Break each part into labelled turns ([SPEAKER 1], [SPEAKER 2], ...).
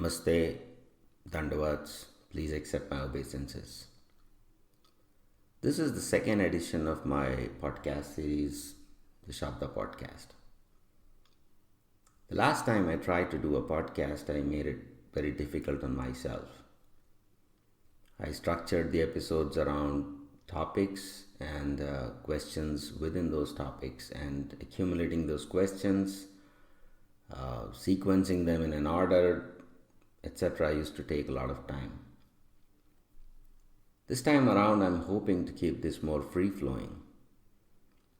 [SPEAKER 1] Namaste, Dandavats, please accept my obeisances. This is the second edition of my podcast series, the Shabda podcast. The last time I tried to do a podcast, I made it very difficult on myself. I structured the episodes around topics and questions within those topics, and accumulating those questions, sequencing them in an order, etc. used to take a lot of time. This time around, I'm hoping to keep this more free-flowing.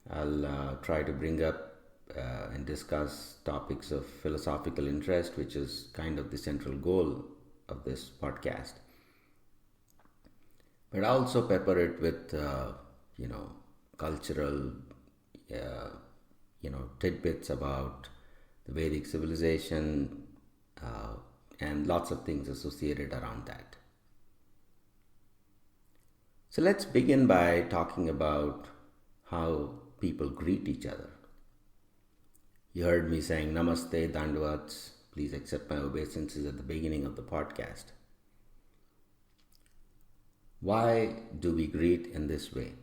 [SPEAKER 1] I'll try to bring up and discuss topics of philosophical interest, which is kind of the central goal of this podcast. But also pepper it with, cultural, tidbits about the Vedic civilization and lots of things associated around that. So let's begin by talking about how people greet each other. You heard me saying Namaste, Dandavats, please accept my obeisances at the beginning of the podcast. Why do we greet in this way?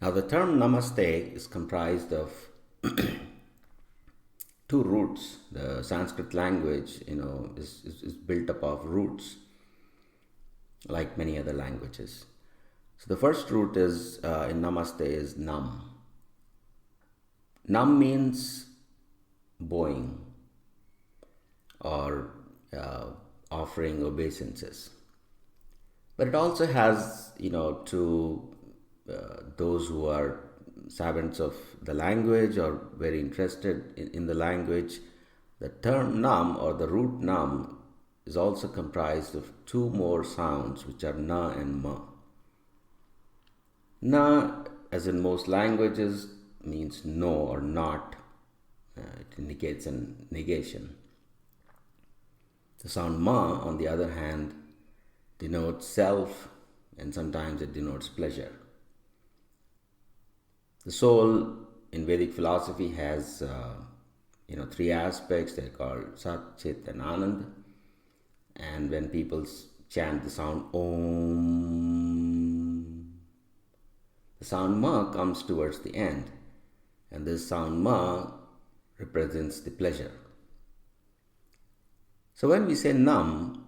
[SPEAKER 1] Now the term Namaste is comprised of two roots. The Sanskrit language, is built up of roots, like many other languages. So the first root is in Namaste is Nam. Nam means bowing or offering obeisances. But it also has, to those who are savants of the language or very interested in the language, the term Nam or the root Nam is also comprised of two more sounds, which are Na and Ma. Na, as in most languages, means no or not. It indicates a negation. The sound Ma, on the other hand, denotes self, and sometimes it denotes pleasure. The soul in Vedic philosophy has three aspects. They're called Sat, Chit, and Anand. And when people chant the sound Om, the sound Ma comes towards the end. And this sound Ma represents the pleasure. So when we say Nam,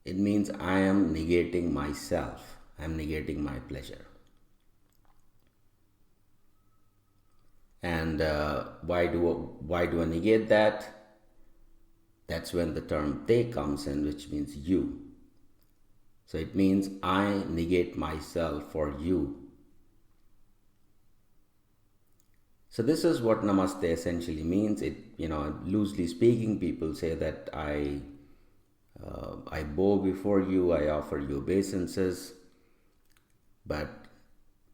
[SPEAKER 1] it means I am negating myself. I am negating my pleasure. And why do I negate that? That's when the term Te comes in, which means you. So it means I negate myself for you. So this is what Namaste essentially means. Loosely speaking, people say that I bow before you, I offer you obeisances, but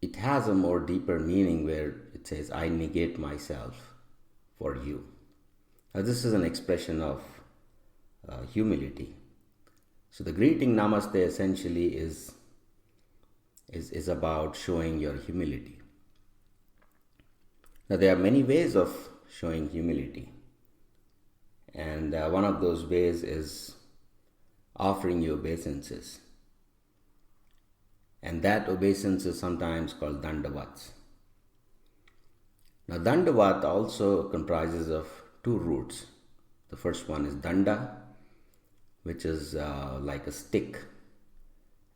[SPEAKER 1] it has a more deeper meaning where it says I negate myself for you. Now this is an expression of humility. So the greeting Namaste essentially is about showing your humility. Now there are many ways of showing humility, and one of those ways is offering you obeisances, and that obeisance is sometimes called Dandavats. Now Dandavat also comprises of two roots. The first one is Danda, which is like a stick,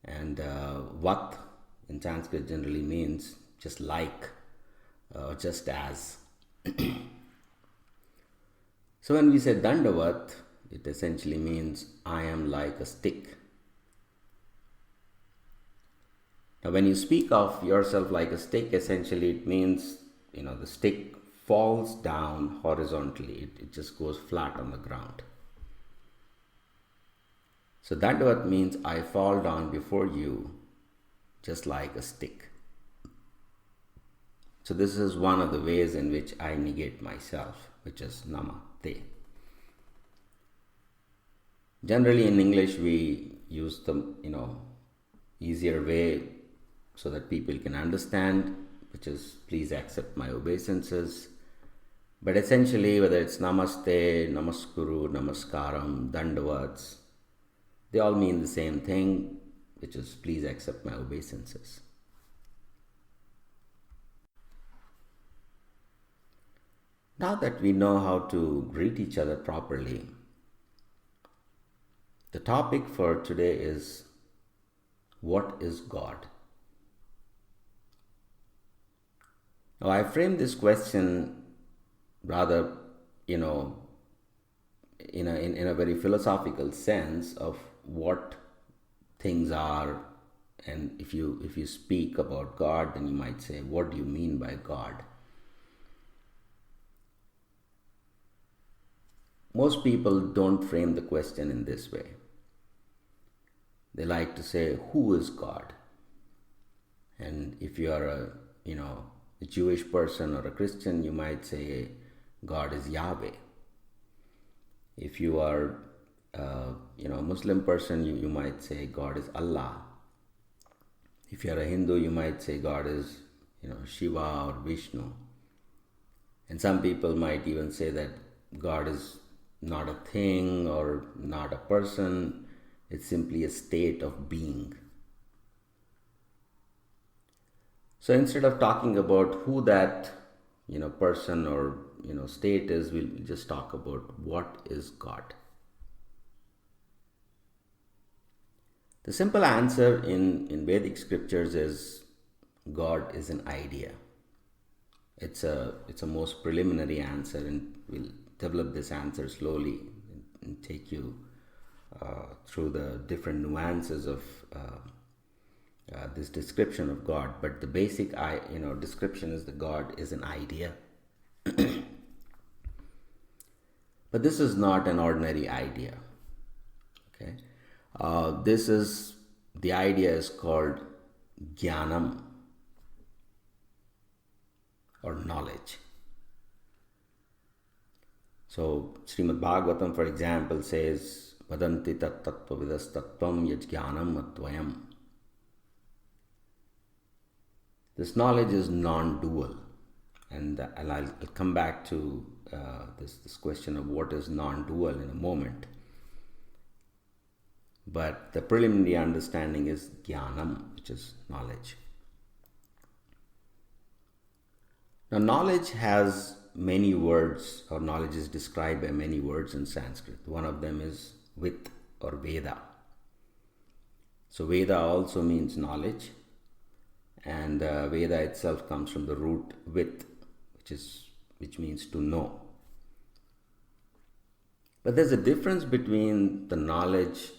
[SPEAKER 1] and Vat in Sanskrit generally means just like, just as. So when we say Dandavat, it essentially means I am like a stick. Now when you speak of yourself like a stick, essentially it means, the stick falls down horizontally. It just goes flat on the ground. So Dandavat means I fall down before you just like a stick. So this is one of the ways in which I negate myself, which is Namaste. Generally in English we use the easier way so that people can understand, which is please accept my obeisances. But essentially, whether it's namaste, namaskuru, namaskaram, dandavats, they all mean the same thing, which is please accept my obeisances. Now that we know how to greet each other properly, the topic for today is, what is God? Now, I framed this question rather, in a very philosophical sense of what things are, and if you speak about God, then you might say, what do you mean by God? Most people don't frame the question in this way. They like to say, who is God? And if you are a Jewish person or a Christian, you might say God is Yahweh. If you are a Muslim person, you might say God is Allah. If you are a Hindu, you might say God is Shiva or Vishnu. And some people might even say that God is not a thing or not a person. It's simply a state of being. So instead of talking about who that person or state is, we'll just talk about what is God. The simple answer in Vedic scriptures is God is an idea. It's a most preliminary answer, and we'll develop this answer slowly and take you through the different nuances of this description of God. But the basic description is that God is an idea. But this is not an ordinary idea. Okay, the idea is called jnanam, or knowledge. So Srimad Bhagavatam, for example, says, Vadanti tat tattva vidas tattvam yaj jnanam-advayam. This knowledge is non-dual, and I'll come back to this question of what is non-dual in a moment. But the preliminary understanding is jnanam, which is knowledge. Now, knowledge has many words, or knowledge is described by many words in Sanskrit. One of them is with or Veda. So Veda also means knowledge, and Veda itself comes from the root with, which means to know. But there's a difference between the knowledge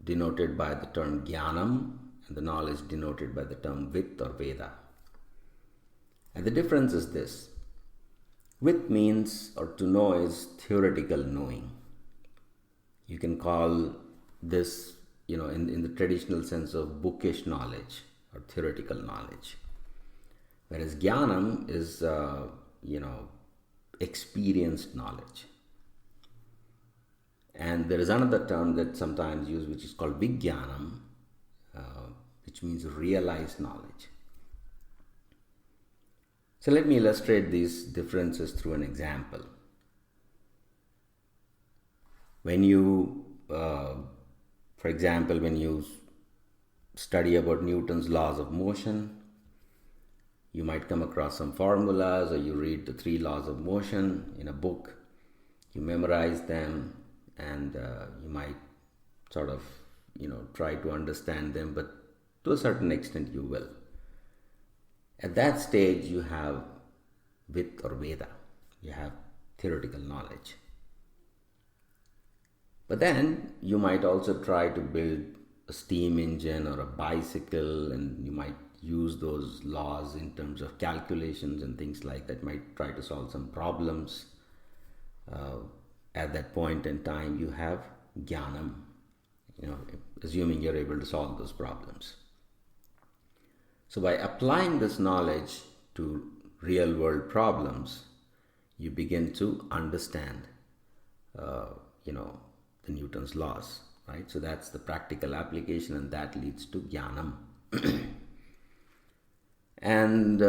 [SPEAKER 1] denoted by the term jnanam and the knowledge denoted by the term with or Veda. And the difference is this. With means, or to know, is theoretical knowing. You can call this, in the traditional sense of bookish knowledge or theoretical knowledge. Whereas jnanam is, experienced knowledge. And there is another term that sometimes used, which is called vijnanam, which means realized knowledge. So let me illustrate these differences through an example. When you, for example, when you study about Newton's laws of motion, you might come across some formulas, or you read the 3 laws of motion in a book, you memorize them, and you might sort of, try to understand them, but to a certain extent you will. At that stage, you have with or Veda. You have theoretical knowledge. But then you might also try to build a steam engine or a bicycle, and you might use those laws in terms of calculations and things like that. Might try to solve some problems. At that point in time, you have jnanam, assuming you're able to solve those problems. So by applying this knowledge to real world problems, you begin to understand, the Newton's laws, right? So that's the practical application, and that leads to jnanam. And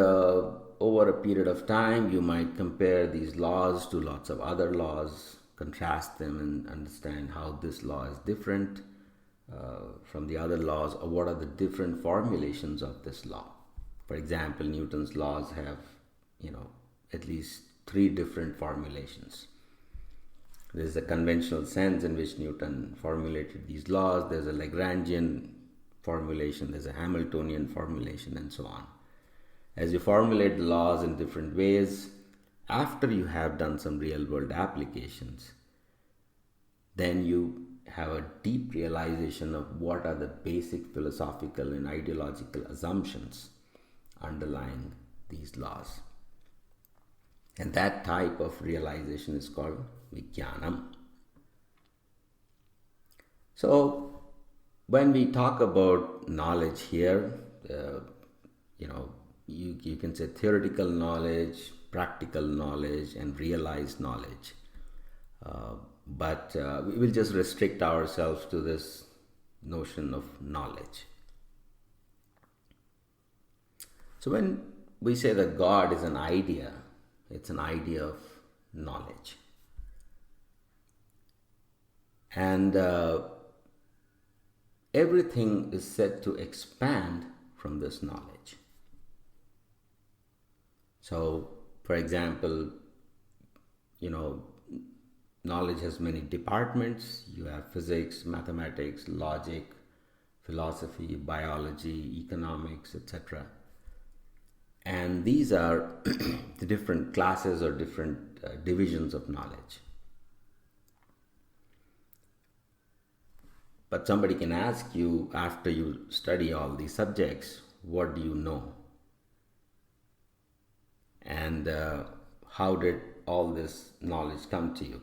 [SPEAKER 1] over a period of time, you might compare these laws to lots of other laws, contrast them, and understand how this law is different from the other laws, or what are the different formulations of this law. For example, Newton's laws have, at least 3 different formulations. There's a conventional sense in which Newton formulated these laws. There's a Lagrangian formulation, there's a Hamiltonian formulation, and so on. As you formulate the laws in different ways, after you have done some real world applications, then you have a deep realization of what are the basic philosophical and ideological assumptions underlying these laws. And that type of realization is called Vijnanam. So, when we talk about knowledge here, you can say theoretical knowledge, practical knowledge, and realized knowledge. But we will just restrict ourselves to this notion of knowledge. So when we say that God is an idea, it's an idea of knowledge. And everything is said to expand from this knowledge. So, for example, knowledge has many departments. You have physics, mathematics, logic, philosophy, biology, economics, etc. And these are the different classes or different divisions of knowledge. But somebody can ask you, after you study all these subjects, what do you know? And how did all this knowledge come to you?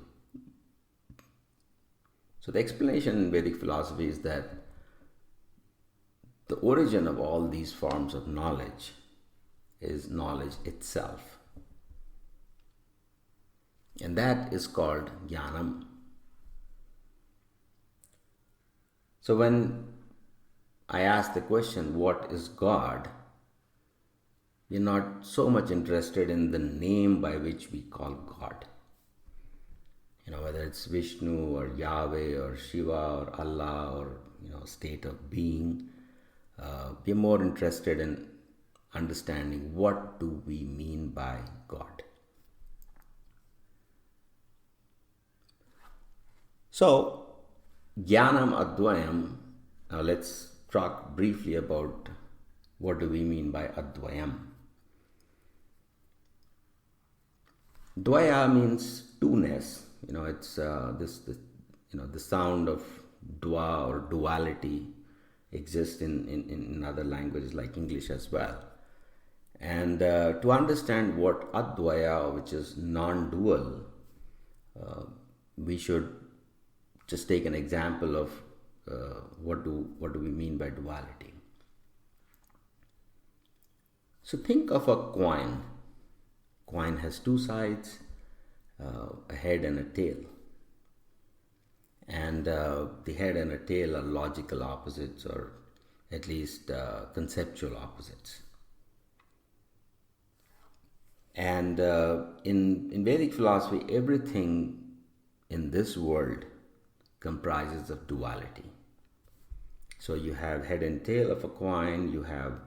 [SPEAKER 1] So the explanation in Vedic philosophy is that the origin of all these forms of knowledge is knowledge itself. And that is called jnanam. So when I ask the question, what is God? We're not so much interested in the name by which we call God. Whether it's Vishnu or Yahweh or Shiva or Allah or, state of being. We're more interested in understanding what do we mean by God. So, jnanam-advayam, now let's talk briefly about what do we mean by advayam. Dvaya means two-ness. It's the sound of dwa or duality exists in other languages like English as well. And to understand what advaya, which is non-dual, we should just take an example of what do we mean by duality. So think of a coin. Coin has 2 sides, a head and a tail. And the head and a tail are logical opposites, or at least conceptual opposites. And in Vedic philosophy, everything in this world comprises of duality. So you have head and tail of a coin, you have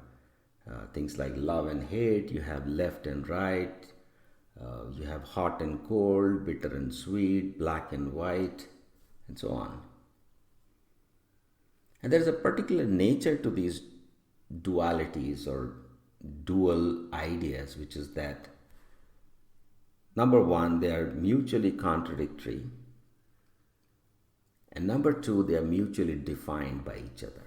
[SPEAKER 1] things like love and hate, you have left and right, you have hot and cold, bitter and sweet, black and white, and so on. And there is a particular nature to these dualities or dual ideas, which is that, number one, they are mutually contradictory, and number two, they are mutually defined by each other.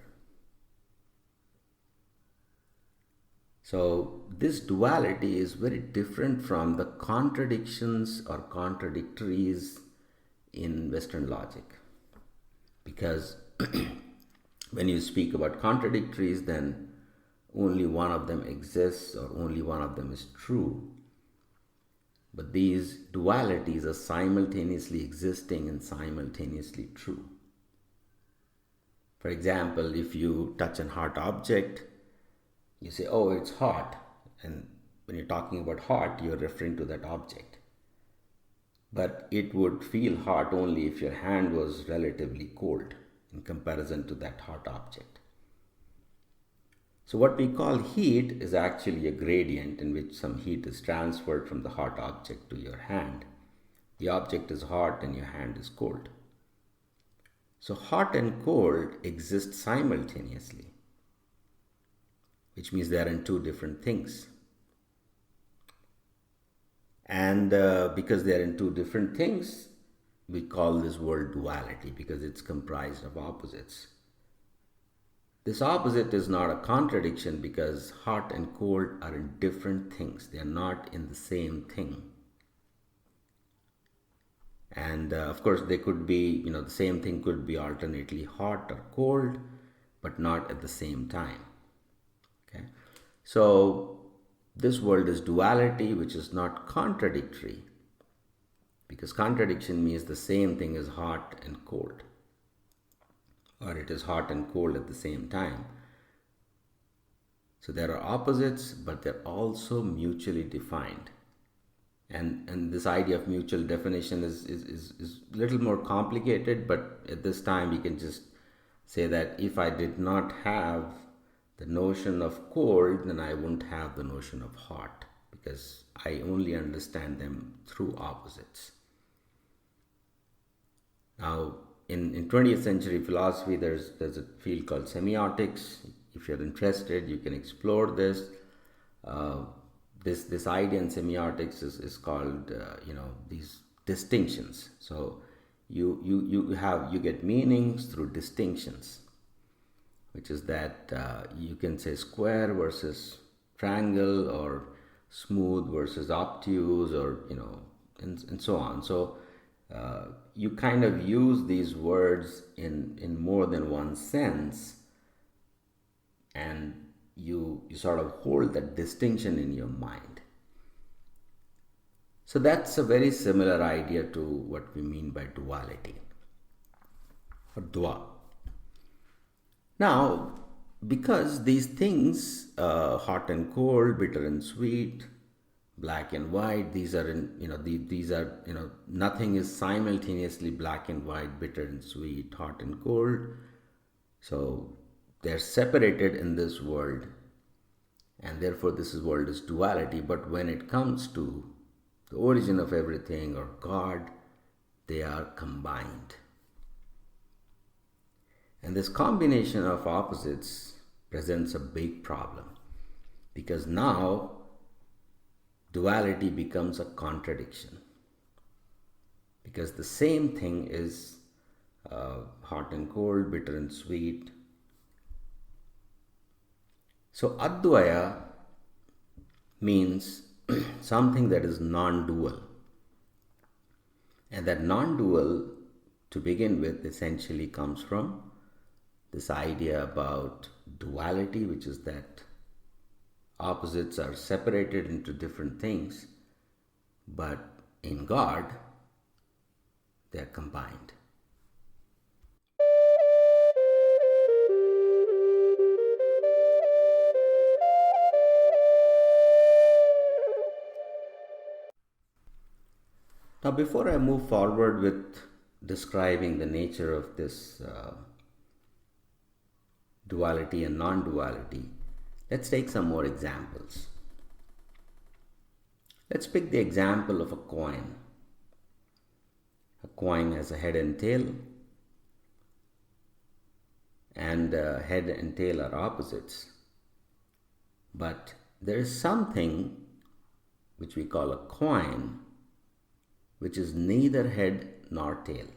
[SPEAKER 1] So this duality is very different from the contradictions or contradictories in Western logic. Because when you speak about contradictories, then only one of them exists or only one of them is true. But these dualities are simultaneously existing and simultaneously true. For example, if you touch a hot object, you say, oh, it's hot, and when you're talking about hot, you're referring to that object. But it would feel hot only if your hand was relatively cold in comparison to that hot object. So what we call heat is actually a gradient in which some heat is transferred from the hot object to your hand. The object is hot and your hand is cold. So hot and cold exist simultaneously, which means they are in two different things. And because they are in two different things, we call this world duality because it's comprised of opposites. This opposite is not a contradiction because hot and cold are in different things. They are not in the same thing. And of course, they could be, the same thing could be alternately hot or cold, but not at the same time. Okay? So, this world is duality, which is not contradictory, because contradiction means the same thing is hot and cold, or it is hot and cold at the same time. So there are opposites, but they're also mutually defined. And this idea of mutual definition is a little more complicated, but at this time we can just say that if I did not have the notion of cold, then I wouldn't have the notion of hot, because I only understand them through opposites. Now, in 20th century philosophy, there's a field called Semiotics. If you're interested, you can explore this. This idea in Semiotics is called these distinctions. So you get meanings through distinctions, which is that you can say square versus triangle, or smooth versus obtuse, or and so on. So you kind of use these words in more than one sense, and you sort of hold that distinction in your mind. So that's a very similar idea to what we mean by duality, or dua. Now, because these things, hot and cold, bitter and sweet, black and white, these are nothing is simultaneously black and white, bitter and sweet, hot and cold. So they're separated in this world, and therefore this world is duality. But when it comes to the origin of everything, or God, they are combined. And this combination of opposites presents a big problem, because now duality becomes a contradiction, because the same thing is hot and cold, bitter and sweet. So Advaya means something that is non-dual. And that non-dual, to begin with, essentially comes from this idea about duality, which is that opposites are separated into different things, but in God, they are combined. Now, before I move forward with describing the nature of this duality and non-duality, let's take some more examples. Let's pick the example of a coin. A coin has a head and tail, and head and tail are opposites. But there is something which we call a coin, which is neither head nor tail.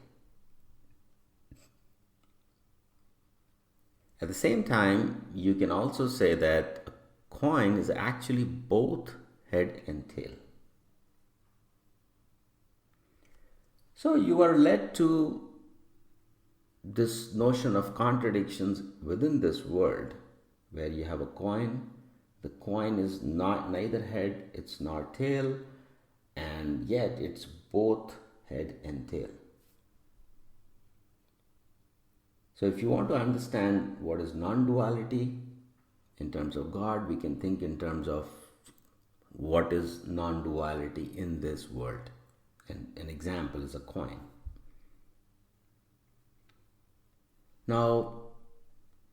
[SPEAKER 1] At the same time, you can also say that a coin is actually both head and tail. So you are led to this notion of contradictions within this world, where you have a coin. The coin is neither head, it's nor tail, and yet it's both head and tail. So if you want to understand what is non-duality in terms of God, we can think in terms of what is non-duality in this world. And an example is a coin. Now,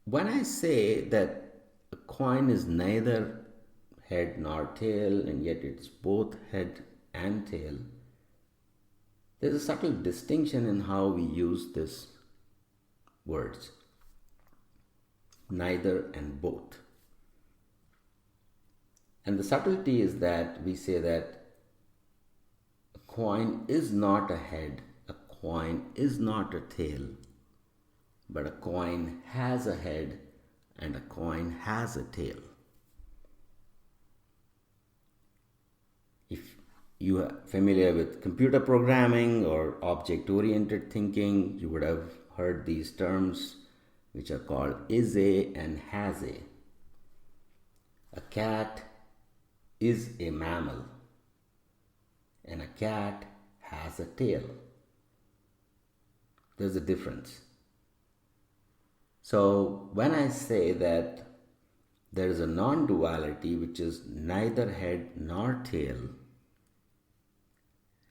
[SPEAKER 1] when I say that a coin is neither head nor tail, and yet it's both head and tail, there's a subtle distinction in how we use these words. Neither and both. And the subtlety is that we say that a coin is not a head, a coin is not a tail, but a coin has a head and a coin has a tail. If you are familiar with computer programming or object-oriented thinking, you would have heard these terms which are called is a and has a. A cat is a mammal and a cat has a tail. There's a difference. So when I say that there is a non-duality which is neither head nor tail,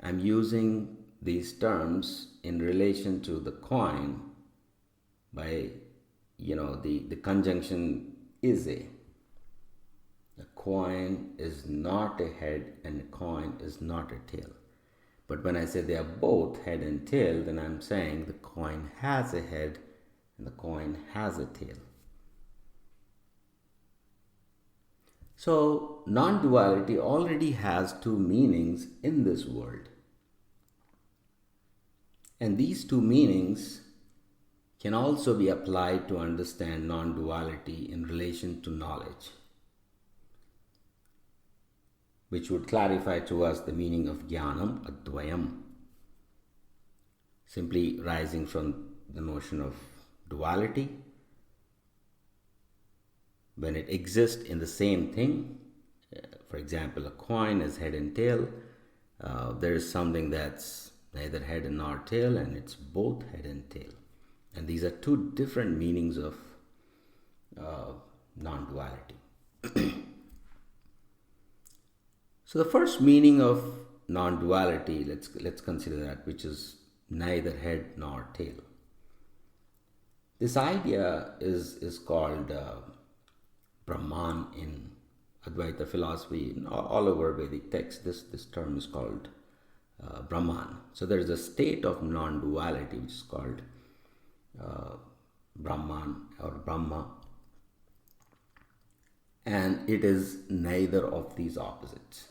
[SPEAKER 1] I'm using these terms in relation to the coin by, the conjunction is a. A coin is not a head and a coin is not a tail. But when I say they are both head and tail, then I'm saying the coin has a head and the coin has a tail. So, non-duality already has two meanings in this world. And these two meanings can also be applied to understand non-duality in relation to knowledge, which would clarify to us the meaning of jnanam-advayam, simply rising from the notion of duality. When it exists in the same thing, for example, a coin is head and tail, there is something that's neither head nor tail, and it's both head and tail. And these are two different meanings of non-duality. So the first meaning of non-duality, let's consider that, which is neither head nor tail. This idea is called Brahman in Advaita philosophy. All over Vedic texts, this term is called Brahman. So there is a state of non-duality which is called Brahman or Brahma, and it is neither of these opposites.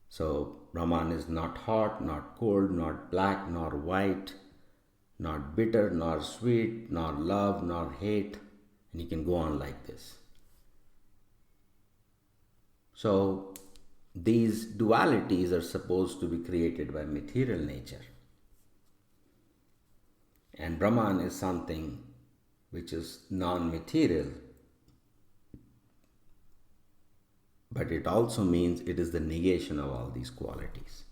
[SPEAKER 1] So Brahman is not hot, not cold, not black, nor white, not bitter, nor sweet, nor love, nor hate, and you can go on like this. So these dualities are supposed to be created by material nature. And Brahman is something which is non-material, but it also means it is the negation of all these qualities.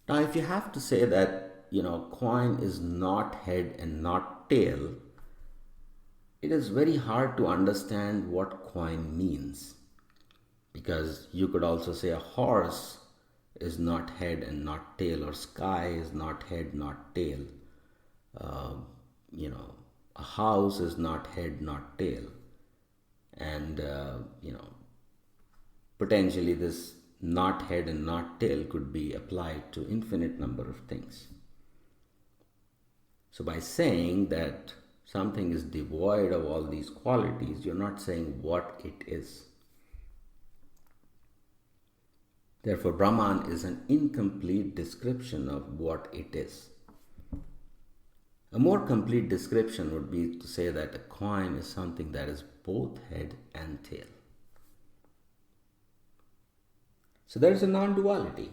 [SPEAKER 1] Now, if you have to say that, coin is not head and not tail, it is very hard to understand what coin means. Because you could also say a horse is not head and not tail, or sky is not head, not tail. A house is not head, not tail. And, potentially this not head and not tail could be applied to infinite number of things. So by saying that something is devoid of all these qualities, you're not saying what it is. Therefore, Brahman is an incomplete description of what it is. A more complete description would be to say that a coin is something that is both head and tail. So there is a non-duality.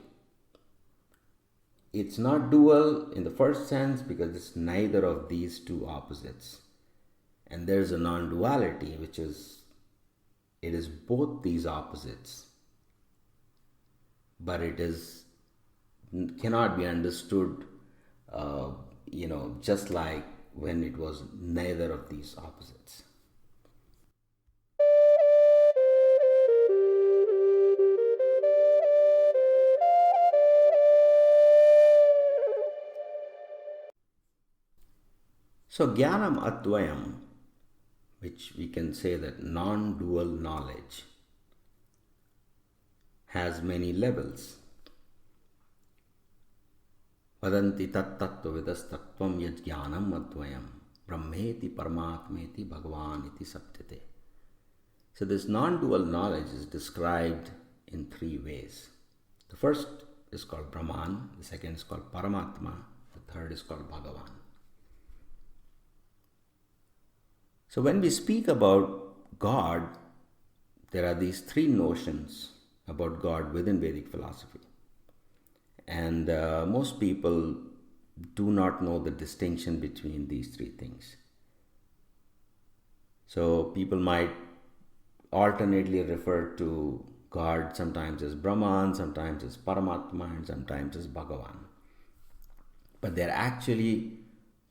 [SPEAKER 1] It's not dual in the first sense because it's neither of these two opposites. And there's a non-duality which is, it is both these opposites. But it cannot be understood, just like when it was neither of these opposites. So jnanam-advayam, which we can say that non-dual knowledge, has many levels. Vadanti tat tattva vidastattvam yaj jnanam-advayam brahmeti paramatmeti bhagavan iti saptate. So this non-dual knowledge is described in three ways. The first is called Brahman, the second is called Paramatma, the third is called Bhagavan. So when we speak about God, there are these three notions about God within Vedic philosophy. And most people do not know the distinction between these three things. So people might alternately refer to God sometimes as Brahman, sometimes as Paramatma, and sometimes as Bhagavan. But there are actually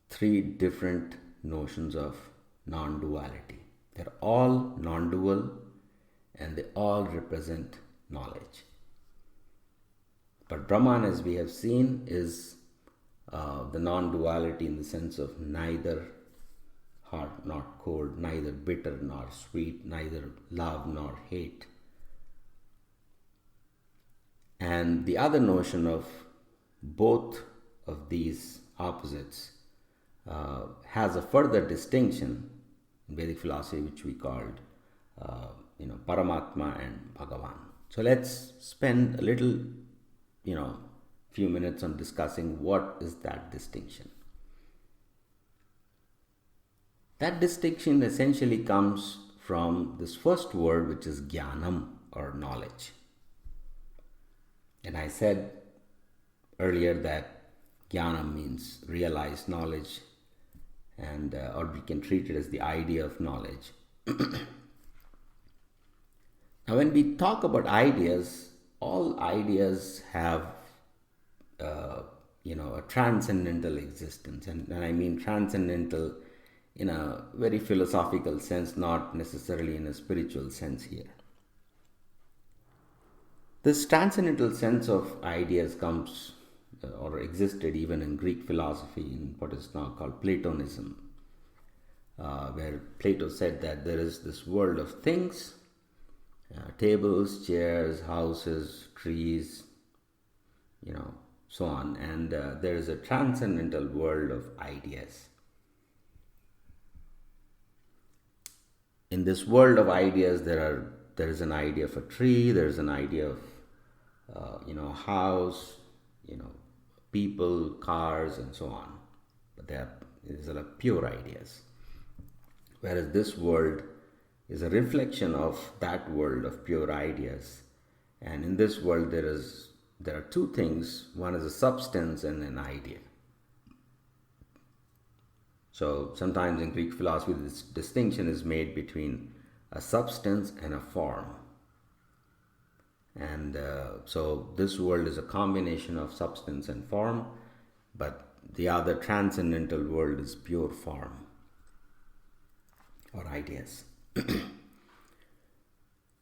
[SPEAKER 1] three different notions of non-duality. They're all non-dual and they all represent knowledge. But Brahman, as we have seen, is the non-duality in the sense of neither hot nor cold, neither bitter nor sweet, neither love nor hate. And the other notion of both of these opposites has a further distinction in Vedic philosophy, which we called Paramatma and Bhagavan. So let's spend a little few minutes on discussing what is that distinction. That distinction essentially comes from this first word, which is jnanam, or knowledge. And I said earlier that jnanam means realized knowledge, and or we can treat it as the idea of knowledge. Now when we talk about ideas, all ideas have a transcendental existence, and I mean transcendental in a very philosophical sense, not necessarily in a spiritual sense here. This transcendental sense of ideas comes or existed even in Greek philosophy, in what is now called Platonism, where Plato said that there is this world of things, tables, chairs, houses, trees, so on, and there is a transcendental world of ideas. In this world of ideas, there is an idea of a tree, there is an idea of a house, people, cars, and so on. But these are pure ideas. Whereas this world is a reflection of that world of pure ideas. And in this world, there are two things. One is a substance and an idea. So sometimes in Greek philosophy, this distinction is made between a substance and a form. And so this world is a combination of substance and form, but the other transcendental world is pure form or ideas.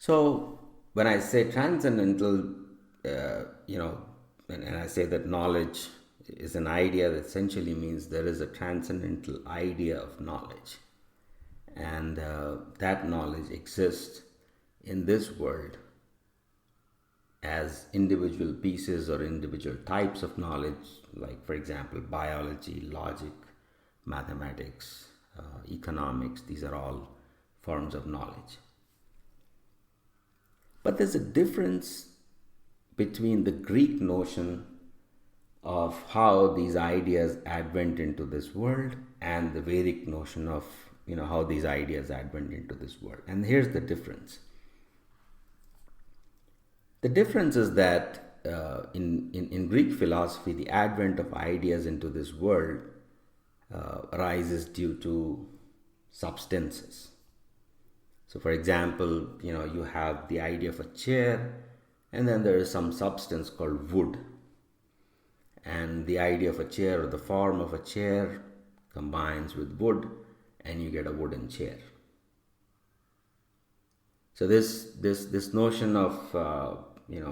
[SPEAKER 1] So when I say transcendental, and I say that knowledge is an idea, that essentially means there is a transcendental idea of knowledge, and that knowledge exists in this world as individual pieces or individual types of knowledge, like for example biology, logic, mathematics, economics. These are all forms of knowledge. But there's a difference between the Greek notion of how these ideas advent into this world and the Vedic notion of how these ideas advent into this world. And here's the difference. The difference is that in Greek philosophy, the advent of ideas into this world arises due to substances. So for example, you have the idea of a chair, and then there is some substance called wood. And the idea of a chair or the form of a chair combines with wood, and you get a wooden chair. So this notion of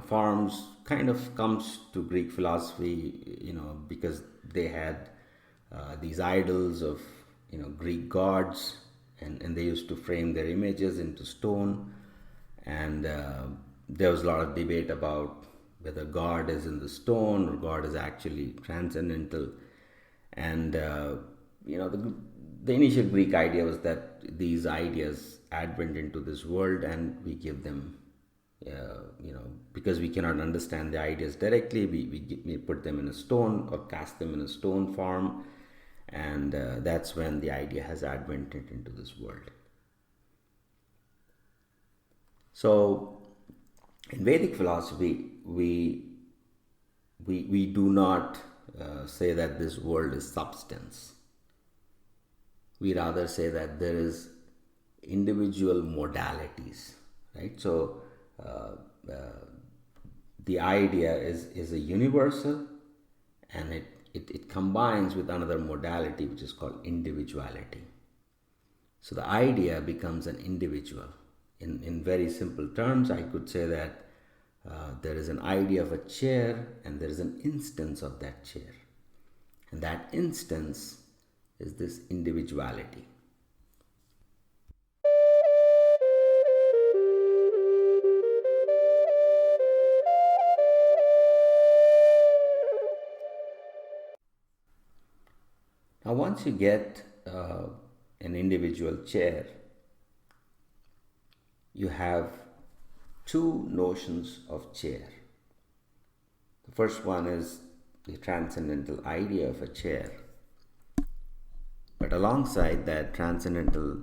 [SPEAKER 1] forms kind of comes to Greek philosophy, because they had these idols of Greek gods, and they used to frame their images into stone, and there was a lot of debate about whether God is in the stone or God is actually transcendental. And the initial Greek idea was that these ideas advent into this world, and we give them, because we cannot understand the ideas directly, we put them in a stone or cast them in a stone form, and that's when the idea has advented into this world. So, in Vedic philosophy, we do not say that this world is substance. We rather say that there is individual modalities, right? So the idea is a universal, and it combines with another modality which is called individuality. So the idea becomes an individual. In very simple terms, I could say that there is an idea of a chair, and there is an instance of that chair. And that instance is this individuality. Now, once you get an individual chair, you have two notions of chair. The first one is the transcendental idea of a chair. But alongside that transcendental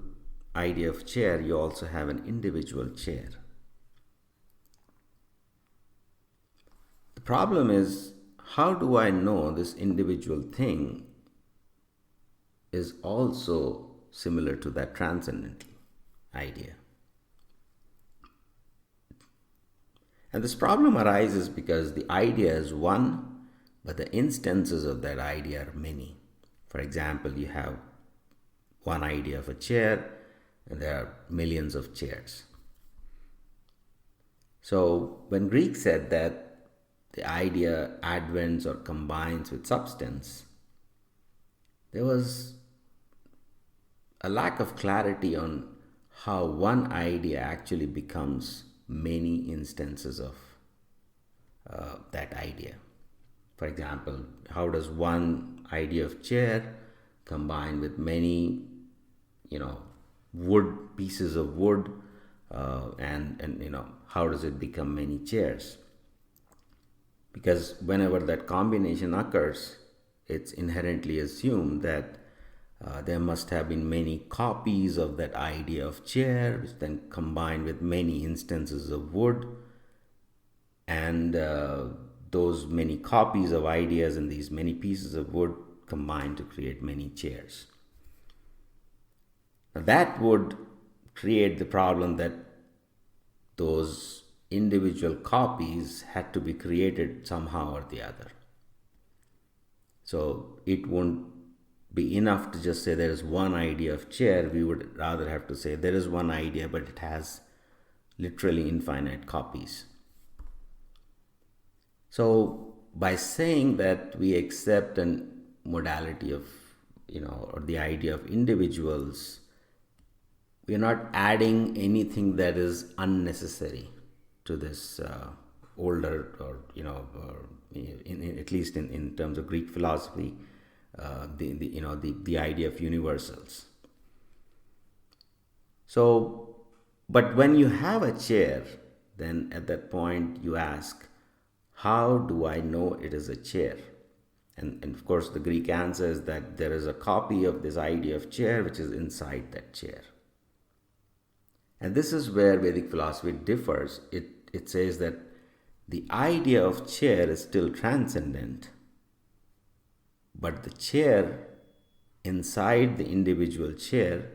[SPEAKER 1] idea of chair, you also have an individual chair. The problem is, how do I know this individual thing is also similar to that transcendental idea? And this problem arises because the idea is one, but the instances of that idea are many. For example, you have one idea of a chair, and there are millions of chairs. So when Greeks said that the idea advents or combines with substance, there was a lack of clarity on how one idea actually becomes many instances of that idea. For example, how does one idea of chair combine with many, pieces of wood, and how does it become many chairs? Because whenever that combination occurs, it's inherently assumed that there must have been many copies of that idea of chair, which then combined with many instances of wood, and those many copies of ideas and these many pieces of wood combine to create many chairs. Now that would create the problem that those individual copies had to be created somehow or the other. So it won't be enough to just say there is one idea of chair. We would rather have to say there is one idea, but it has literally infinite copies. So by saying that we accept a modality of, or the idea of individuals, we are not adding anything that is unnecessary to this older, or at least in terms of Greek philosophy, the idea of universals. So, but when you have a chair, then at that point you ask, how do I know it is a chair? And of course the Greek answer is that there is a copy of this idea of chair which is inside that chair. And this is where Vedic philosophy differs. It says that the idea of chair is still transcendent, but the chair inside the individual chair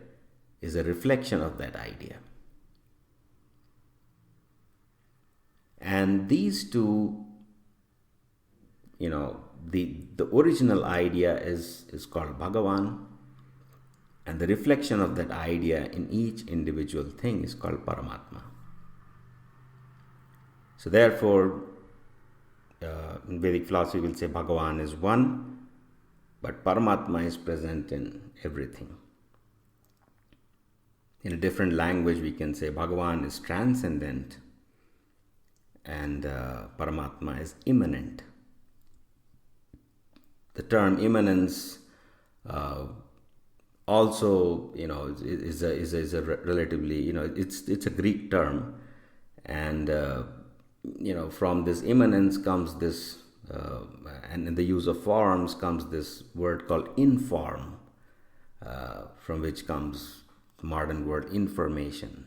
[SPEAKER 1] is a reflection of that idea. And these two, the original idea is called Bhagavan, and the reflection of that idea in each individual thing is called Paramatma. So therefore, in Vedic philosophy we'll say Bhagavan is one, but Paramatma is present in everything. In a different language, we can say Bhagavan is transcendent and Paramatma is imminent. The term imminence also, is a relatively, it's a Greek term, and from this imminence comes this, and in the use of forms comes this word called inform, from which comes the modern word information.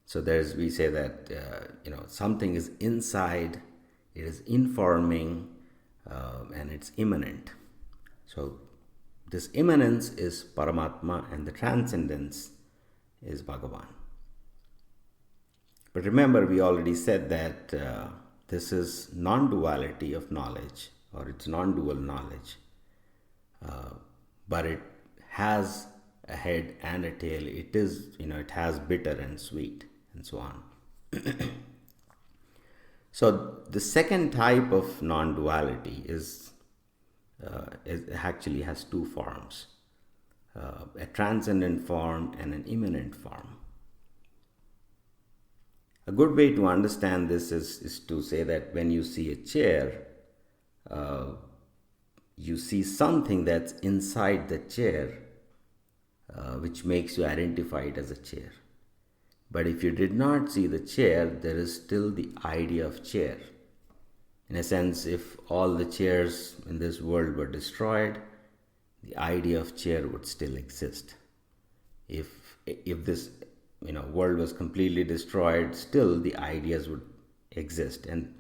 [SPEAKER 1] So we say that something is inside, it is informing, and it's imminent. So this immanence is Paramatma and the transcendence is Bhagavan. But remember, we already said that this is non-duality of knowledge, or it's non-dual knowledge, but it has a head and a tail. It is, it has bitter and sweet and so on. So the second type of non-duality is actually has two forms, a transcendent form and an imminent form. A good way to understand this is to say that when you see a chair, you see something that's inside the chair, which makes you identify it as a chair. But if you did not see the chair, there is still the idea of chair. In a sense, if all the chairs in this world were destroyed, the idea of chair would still exist. If this world was completely destroyed, still the ideas would exist, and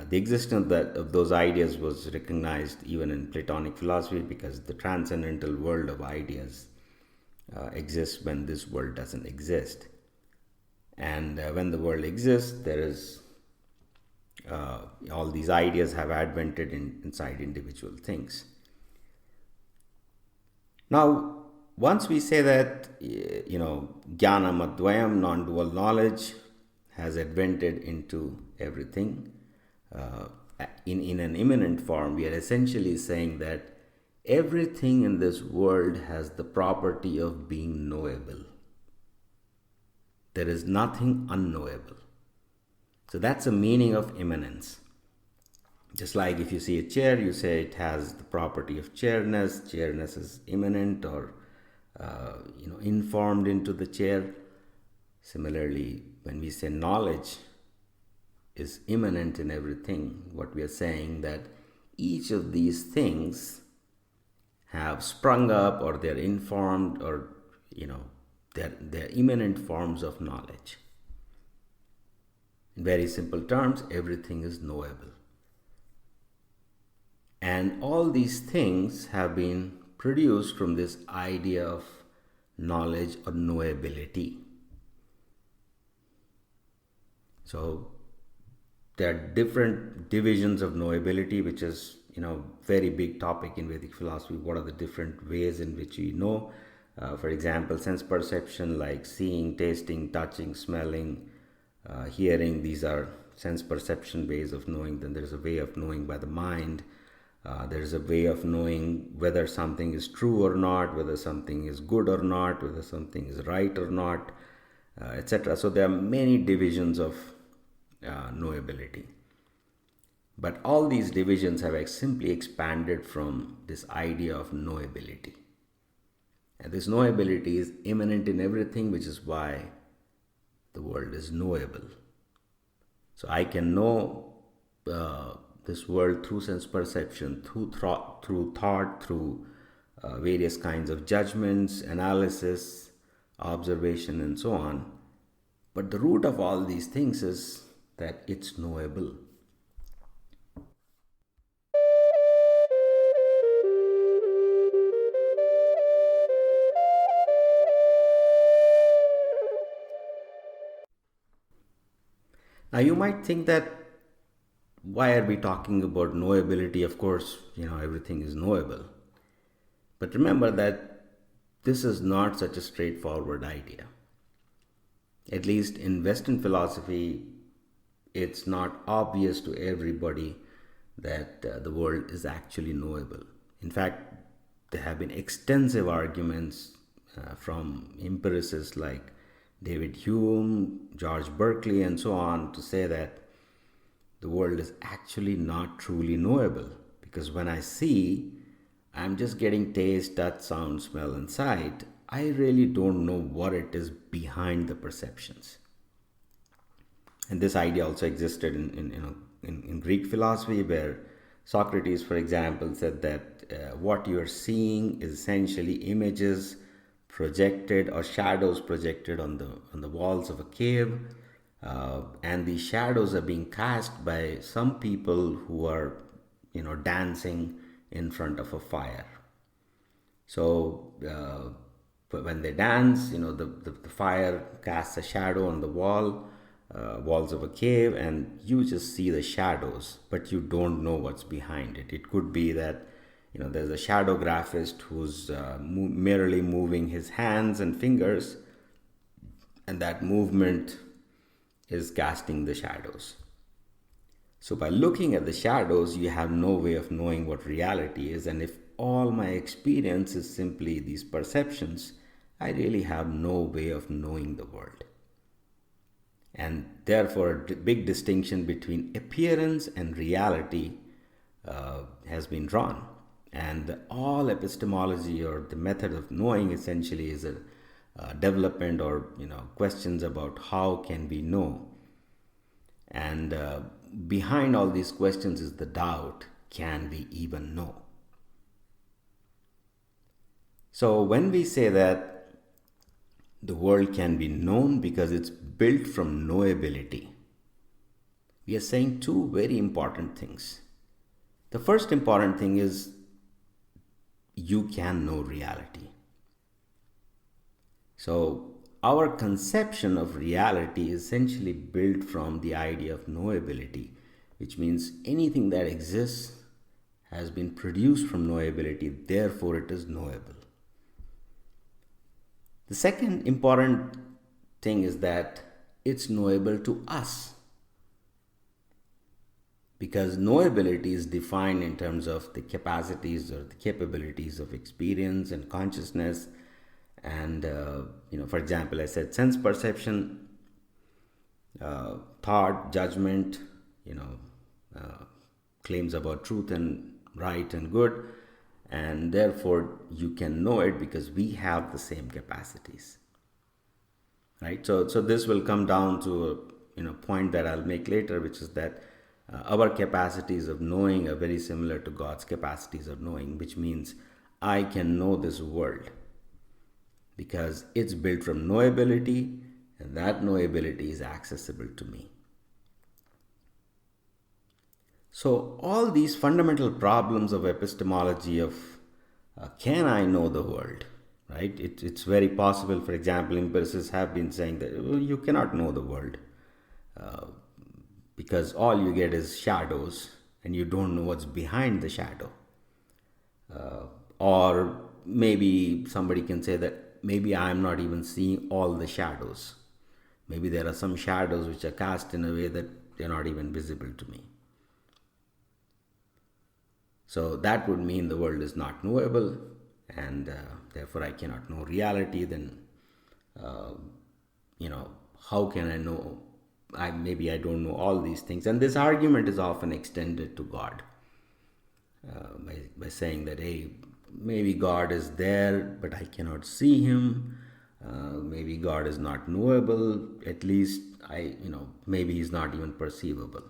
[SPEAKER 1] the existence of those ideas was recognized even in Platonic philosophy, because the transcendental world of ideas exists when this world doesn't exist. And when the world exists, there is all these ideas have advented inside individual things. Now, once we say that, jnanam-advayam, non-dual knowledge, has advented into everything in an imminent form, we are essentially saying that everything in this world has the property of being knowable. There is nothing unknowable. So that's the meaning of immanence. Just like if you see a chair, you say it has the property of chairness. Chairness is immanent or informed into the chair. Similarly, when we say knowledge is immanent in everything, what we are saying that each of these things have sprung up, or they're informed, or they're immanent forms of knowledge. In very simple terms, everything is knowable. And all these things have been produced from this idea of knowledge or knowability. So there are different divisions of knowability, which is very big topic in Vedic philosophy. What are the different ways in which we know? For example, sense perception, like seeing, tasting, touching, smelling, hearing. These are sense perception ways of knowing. Then there's a way of knowing by the mind. There's a way of knowing whether something is true or not, whether something is good or not, whether something is right or not, etc. So there are many divisions of knowability. But all these divisions have simply expanded from this idea of knowability. And this knowability is immanent in everything, which is why the world is knowable. So I can know this world through sense perception, through thought, through various kinds of judgments, analysis, observation, and so on. But the root of all these things is that it's knowable. Now you might think that, why are we talking about knowability? Of course, everything is knowable. But remember that this is not such a straightforward idea. At least in Western philosophy, it's not obvious to everybody that the world is actually knowable. In fact, there have been extensive arguments from empiricists like David Hume, George Berkeley, and so on, to say that the world is actually not truly knowable. Because when I see, I'm just getting taste, touch, sound, smell, and sight. I really don't know what it is behind the perceptions. And this idea also existed in Greek philosophy, where Socrates, for example, said that what you are seeing is essentially images projected or shadows projected on the walls of a cave, and these shadows are being cast by some people who are dancing in front of a fire. So when they dance, the fire casts a shadow on the walls of a cave, and you just see the shadows, but you don't know what's behind it. It could be that there's a shadow graphist who's merely moving his hands and fingers, and that movement is casting the shadows. So by looking at the shadows, you have no way of knowing what reality is. And if all my experience is simply these perceptions, I really have no way of knowing the world. And therefore, a big distinction between appearance and reality has been drawn. And all epistemology, or the method of knowing, essentially is a development or questions about how can we know. And behind all these questions is the doubt, can we even know? So when we say that the world can be known because it's built from knowability, we are saying two very important things. The first important thing is you can know reality. So our conception of reality is essentially built from the idea of knowability, which means anything that exists has been produced from knowability, therefore it is knowable. The second important thing is that it's knowable to us, because knowability is defined in terms of the capacities or the capabilities of experience and consciousness. And for example, I said sense perception, thought, judgment, claims about truth and right and good, and therefore you can know it because we have the same capacities, right? So this will come down to a point that I'll make later, which is that our capacities of knowing are very similar to God's capacities of knowing, which means I can know this world because it's built from knowability, and that knowability is accessible to me. So all these fundamental problems of epistemology of can I know the world, right? It's very possible. For example, empiricists have been saying that you cannot know the world because all you get is shadows and you don't know what's behind the shadow. Or maybe somebody can say that maybe I'm not even seeing all the shadows. Maybe there are some shadows which are cast in a way that they're not even visible to me. So that would mean the world is not knowable, and therefore I cannot know reality. Then, how can I know? Maybe I don't know all these things. And this argument is often extended to God by saying that, hey, maybe God is there, but I cannot see him. Maybe God is not knowable. At least maybe he's not even perceivable.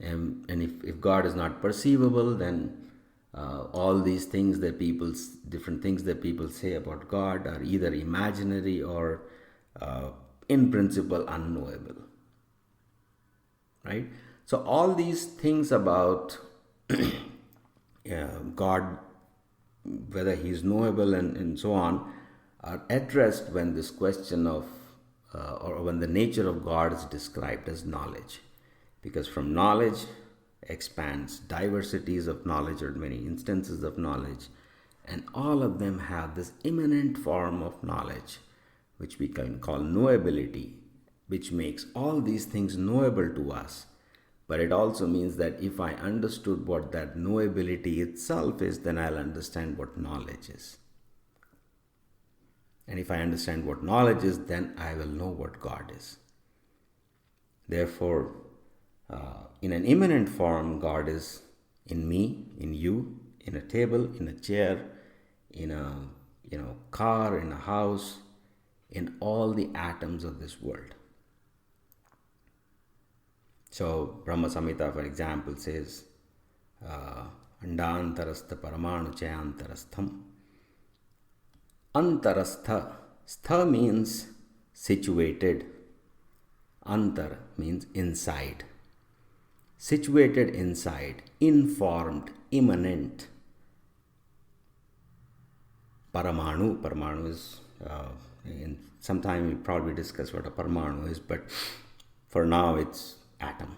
[SPEAKER 1] And if God is not perceivable, then all these things different things that people say about God are either imaginary or in principle unknowable. Right? So all these things about God, whether he's knowable and so on, are addressed when this question of or when the nature of God is described as knowledge. Because from knowledge expands diversities of knowledge, or many instances of knowledge, and all of them have this imminent form of knowledge, which we can call knowability, which makes all these things knowable to us. But it also means that if I understood what that knowability itself is, then I'll understand what knowledge is. And if I understand what knowledge is, then I will know what God is. Therefore, in an imminent form, God is in me, in you, in a table, in a chair, in a car, in a house, in all the atoms of this world. So Brahma Samhita, for example, says, Andantarastha paramanu chayantarastham. Antarastha. Stha means situated. Antar means inside. Situated inside, informed, immanent. Paramanu. Paramanu is, in some time we'll probably discuss what a paramanu is, but for now it's atom.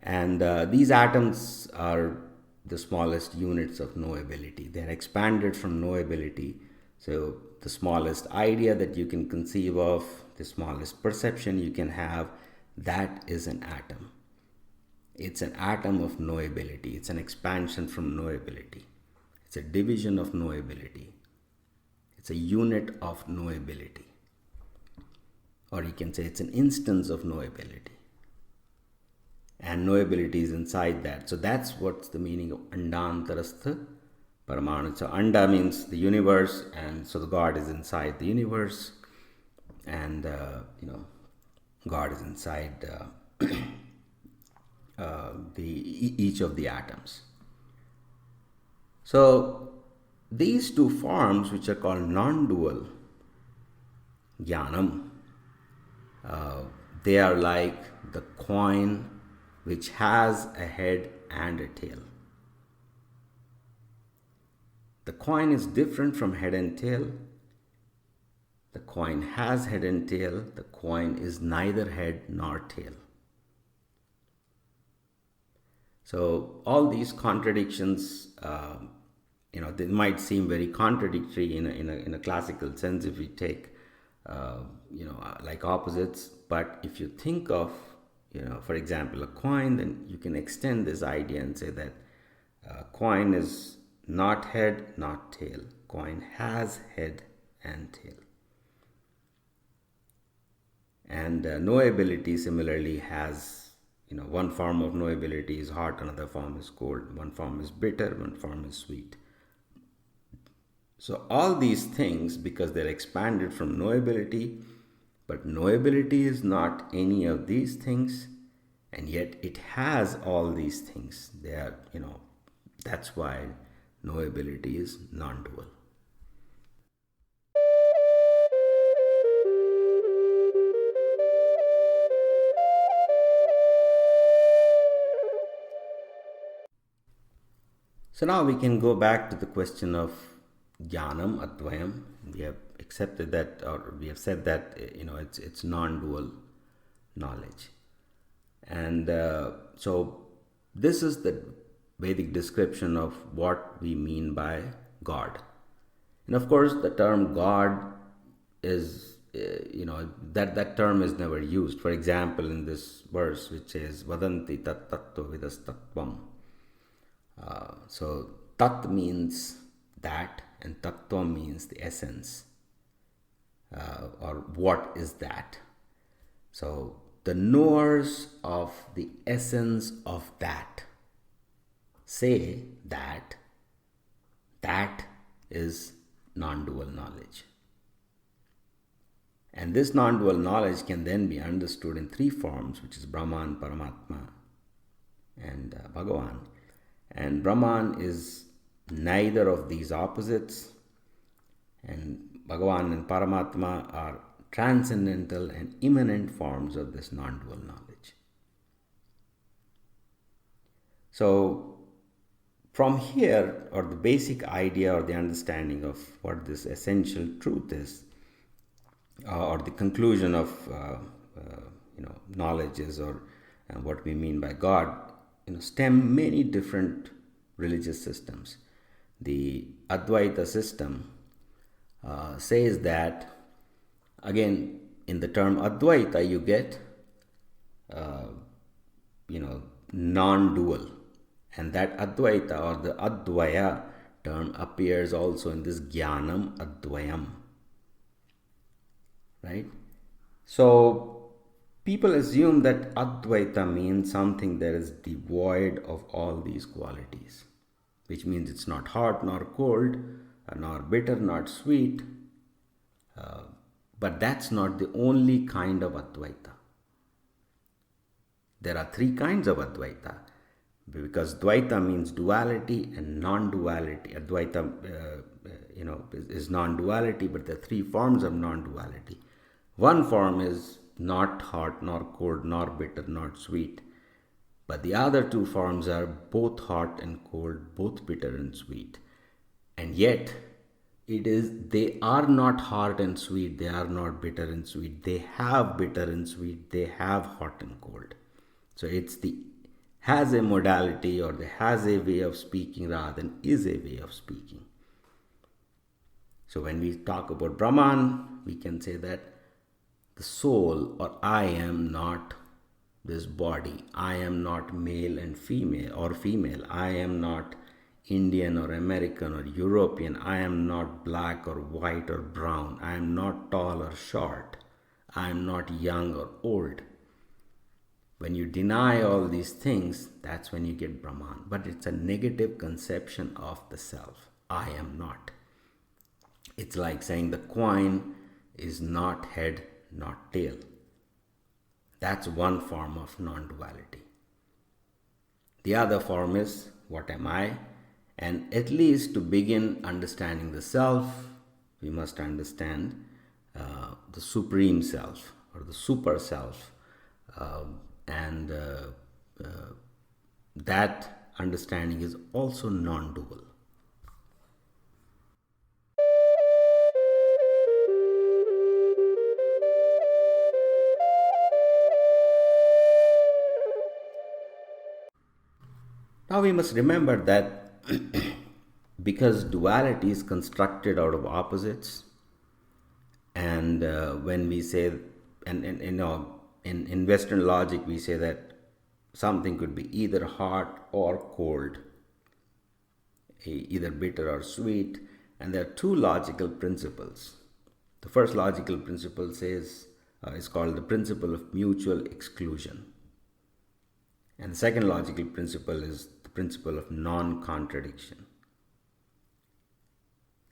[SPEAKER 1] And these atoms are the smallest units of knowability. They are expanded from knowability. So the smallest idea that you can conceive of, the smallest perception you can have, that is an atom. It's an atom of knowability. It's an expansion from knowability. It's a division of knowability. It's a unit of knowability. Or you can say it's an instance of knowability. And knowability is inside that. So that's what's the meaning of Andantarastha Paramanu. So Anda means the universe, and so the God is inside the universe, and God is inside each of the atoms. So these two forms, which are called non-dual jnanam, they are like the coin which has a head and a tail. The coin is different from head and tail. The coin has head and tail. The coin is neither head nor tail. So all these contradictions, they might seem very contradictory in a classical sense if we take, like opposites. But if you think of, for example, a coin, then you can extend this idea and say that coin is not head, not tail. Coin has head and tail. And knowability similarly has, one form of knowability is hot, another form is cold, one form is bitter, one form is sweet. So all these things, because they're expanded from knowability, but knowability is not any of these things, and yet it has all these things. They are, that's why knowability is non-dual. So now we can go back to the question of jnanam-advayam. We have accepted that, or we have said that, it's non-dual knowledge. And so this is the Vedic description of what we mean by God. And of course, the term God is, that term is never used. For example, in this verse, which says, Vadanti tat tattva vidastatvam. So tat means that, and tattva means the essence, or what is that. So the knowers of the essence of that say that that is non-dual knowledge. And this non-dual knowledge can then be understood in three forms, which is Brahman, Paramatma, and Bhagavan. And Brahman is neither of these opposites, and Bhagavan and Paramatma are transcendental and imminent forms of this non-dual knowledge. So from here, or the basic idea or the understanding of what this essential truth is, or the conclusion of knowledge is, or what we mean by God, stem many different religious systems. The Advaita system says that, again, in the term Advaita, you get, non-dual. And that Advaita, or the Advaya term appears also in this jnanam-advayam. Right? So people assume that Advaita means something that is devoid of all these qualities, which means it's not hot nor cold, nor bitter, not sweet. But that's not the only kind of Advaita. There are three kinds of Advaita, because Dvaita means duality and non-duality. Advaita, is non-duality, but there are three forms of non-duality. One form is not hot, nor cold, nor bitter, not sweet. But the other two forms are both hot and cold, both bitter and sweet. And yet, they are not hot and sweet, they are not bitter and sweet. They have bitter and sweet, they have hot and cold. So has a modality, or they has a way of speaking rather than is a way of speaking. So when we talk about Brahman, we can say that the soul, or I am not this body. I am not male and female or female. I am not Indian or American or European. I am not black or white or brown. I am not tall or short. I am not young or old. When you deny all these things, that's when you get Brahman. But it's a negative conception of the self. I am not. It's like saying the coin is not head, not tail. That's one form of non-duality. The other form is, what am I? And at least to begin understanding the self, we must understand the supreme self, or the super self. And that understanding is also non-dual. Now we must remember that because duality is constructed out of opposites, and when we say, in Western logic we say that something could be either hot or cold, either bitter or sweet, and there are two logical principles. The first logical principle is called the principle of mutual exclusion. And the second logical principle is the principle of non-contradiction.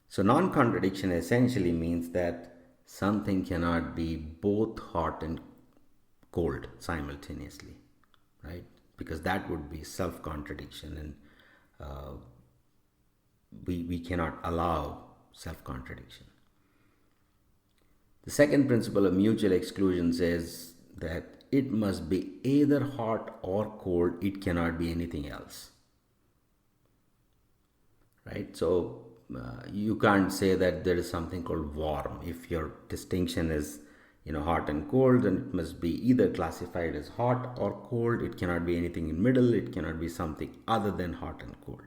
[SPEAKER 1] So non-contradiction essentially means that something cannot be both hot and cold simultaneously, right? Because that would be self-contradiction, and we cannot allow self-contradiction. The second principle of mutual exclusion says that it must be either hot or cold, it cannot be anything else. Right? So you can't say that there is something called warm. If your distinction is hot and cold, then it must be either classified as hot or cold. It cannot be anything in middle. It cannot be something other than hot and cold.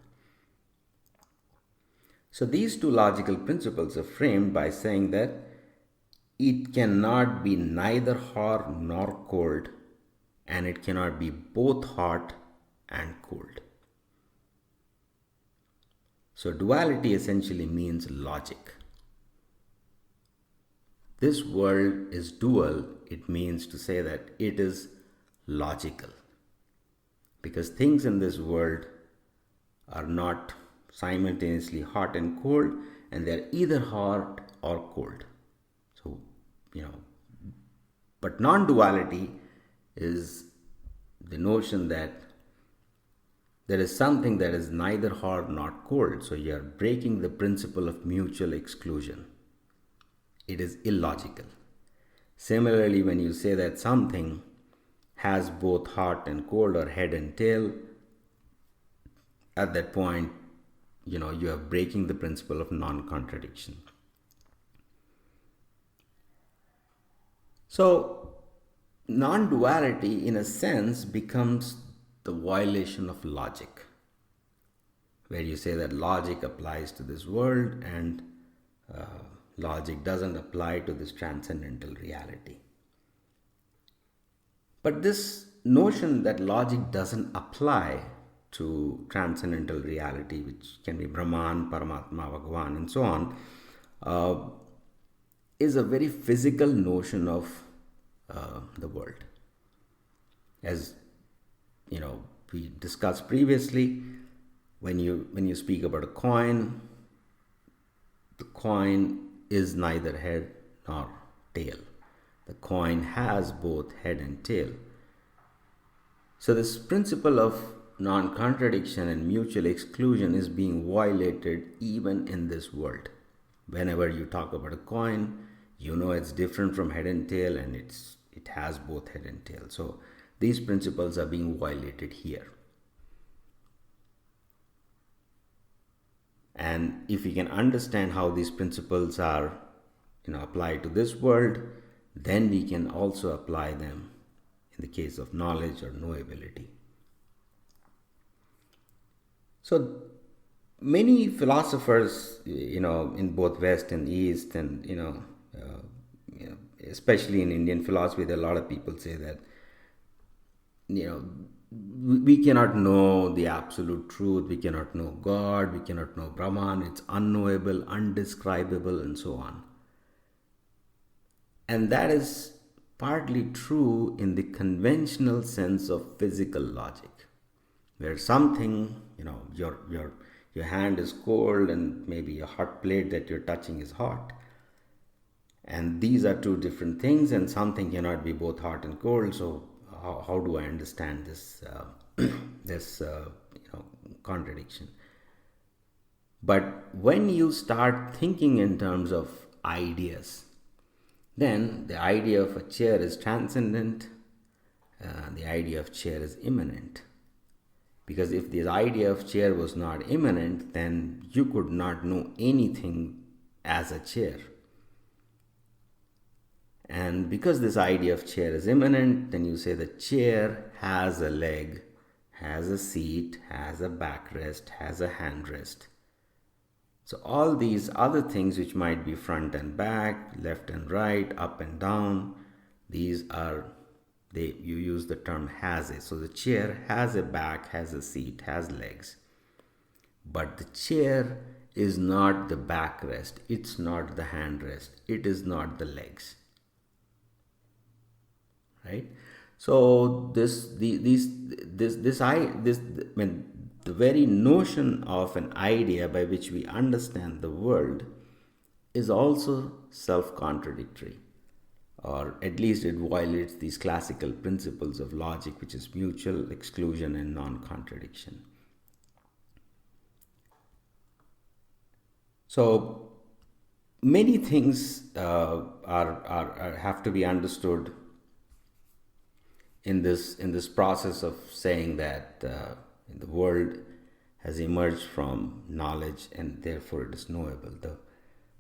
[SPEAKER 1] So these two logical principles are framed by saying that it cannot be neither hot nor cold, and it cannot be both hot and cold. So duality essentially means logic. This world is dual. It means to say that it is logical, because things in this world are not simultaneously hot and cold, and they're either hot or cold. So, but non-duality is the notion that there is something that is neither hot nor cold. So you are breaking the principle of mutual exclusion. It is illogical. Similarly, when you say that something has both hot and cold, or head and tail, at that point, you are breaking the principle of non-contradiction. So, non-duality, in a sense, becomes the violation of logic, where you say that logic applies to this world and logic doesn't apply to this transcendental reality. But this notion that logic doesn't apply to transcendental reality, which can be Brahman, Paramatma, Bhagavan, and so on, is a very physical notion of the world. As we discussed previously, when you speak about a coin, the coin is neither head nor tail. The coin has both head and tail. So this principle of non-contradiction and mutual exclusion is being violated even in this world. Whenever you talk about a coin, it's different from head and tail, and it has both head and tail. So these principles are being violated here. And if we can understand how these principles are applied to this world, then we can also apply them in the case of knowledge or knowability. So many philosophers, in both West and East, and especially in Indian philosophy, there are a lot of people say that we cannot know the absolute truth, we cannot know God, we cannot know Brahman, it's unknowable, undescribable, and so on. And that is partly true in the conventional sense of physical logic, where something, your hand is cold and maybe a hot plate that you're touching is hot. And these are two different things, and something cannot be both hot and cold. So how do I understand this contradiction? But when you start thinking in terms of ideas, then the idea of a chair is transcendent, the idea of chair is imminent. Because if the idea of chair was not imminent, then you could not know anything as a chair. And because this idea of chair is imminent, then you say the chair has a leg, has a seat, has a backrest, has a handrest. So all these other things which might be front and back, left and right, up and down, these are, you use the term has a. So the chair has a back, has a seat, has legs. But the chair is not the backrest, it's not the handrest, it is not the legs. Right? So the very notion of an idea by which we understand the world is also self-contradictory, or at least it violates these classical principles of logic, which is mutual exclusion and non-contradiction. So many things have to be understood in this process of saying that the world has emerged from knowledge and therefore it is knowable.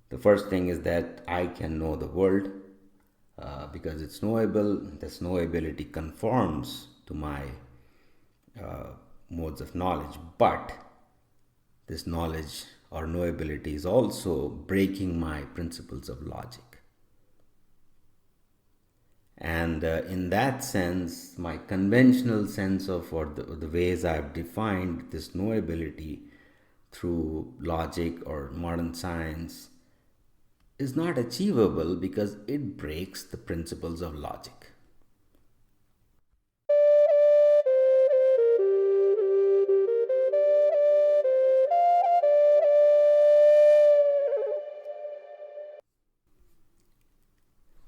[SPEAKER 1] The first thing is that I can know the world because it's knowable. This knowability conforms to my modes of knowledge, but this knowledge or knowability is also breaking my principles of logic. And in that sense, my conventional sense of, or the ways I've defined this knowability through logic or modern science is not achievable because it breaks the principles of logic.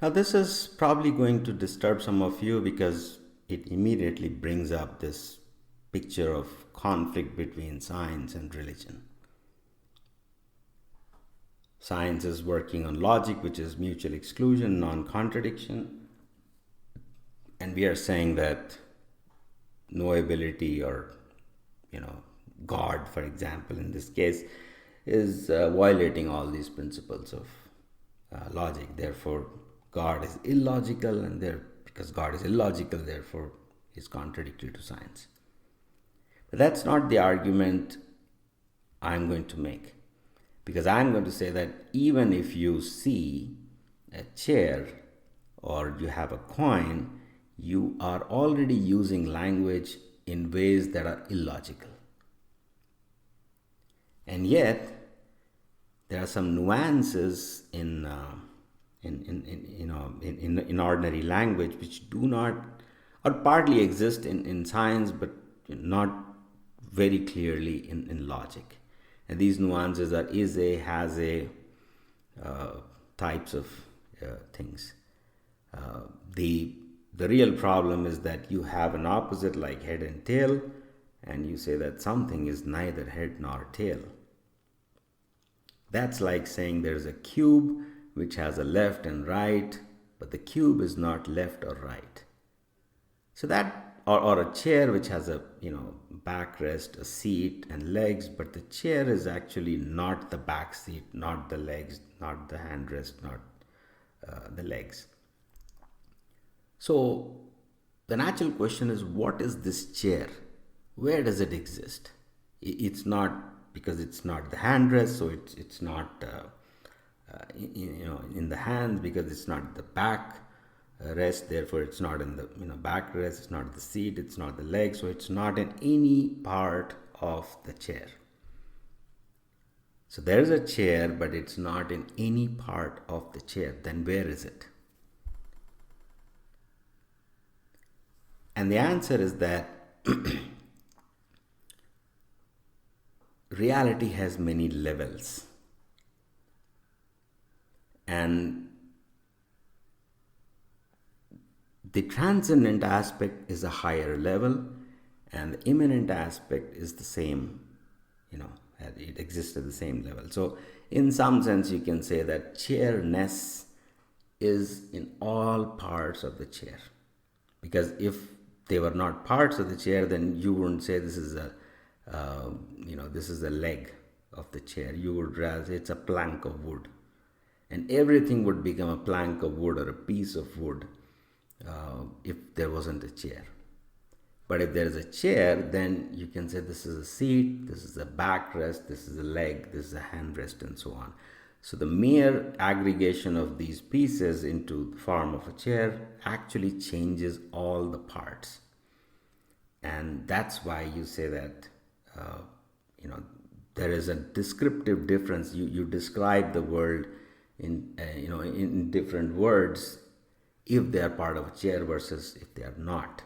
[SPEAKER 1] Now, this is probably going to disturb some of you because it immediately brings up this picture of conflict between science and religion. Science is working on logic, which is mutual exclusion, non-contradiction. And we are saying that knowability or, God, for example, in this case, is violating all these principles of logic. Therefore, God is illogical, and because God is illogical, therefore is contradictory to science. But that's not the argument I'm going to make, because I'm going to say that even if you see a chair or you have a coin, you are already using language in ways that are illogical. And yet, there are some nuances in ordinary language which do not, or partly exist in science, but not very clearly in logic. And these nuances are is a, has a types of things. The real problem is that you have an opposite like head and tail, and you say that something is neither head nor tail. That's like saying there's a cube which has a left and right, but the cube is not left or right. So that, or a chair which has a backrest, a seat and legs, but the chair is actually not the back seat, not the legs, not the handrest, not the legs. So the natural question is, what is this chair? Where does it exist? It's not, because it's not the handrest, so it's not in the hands, because it's not the back rest, therefore it's not in the backrest, it's not the seat, it's not the leg, so it's not in any part of the chair. So there's a chair, but it's not in any part of the chair. Then where is it? And the answer is that reality has many levels. And the transcendent aspect is a higher level, and the imminent aspect is the same, it exists at the same level. So in some sense you can say that chairness is in all parts of the chair. Because if they were not parts of the chair, then you wouldn't say this is a leg of the chair. You would rather say it's a plank of wood. And everything would become a plank of wood or a piece of wood if there wasn't a chair. But if there is a chair, then you can say this is a seat, this is a backrest, this is a leg, this is a handrest, and so on. So the mere aggregation of these pieces into the form of a chair actually changes all the parts. And that's why you say that, there is a descriptive difference. You describe the world in different words if they are part of a chair versus if they are not.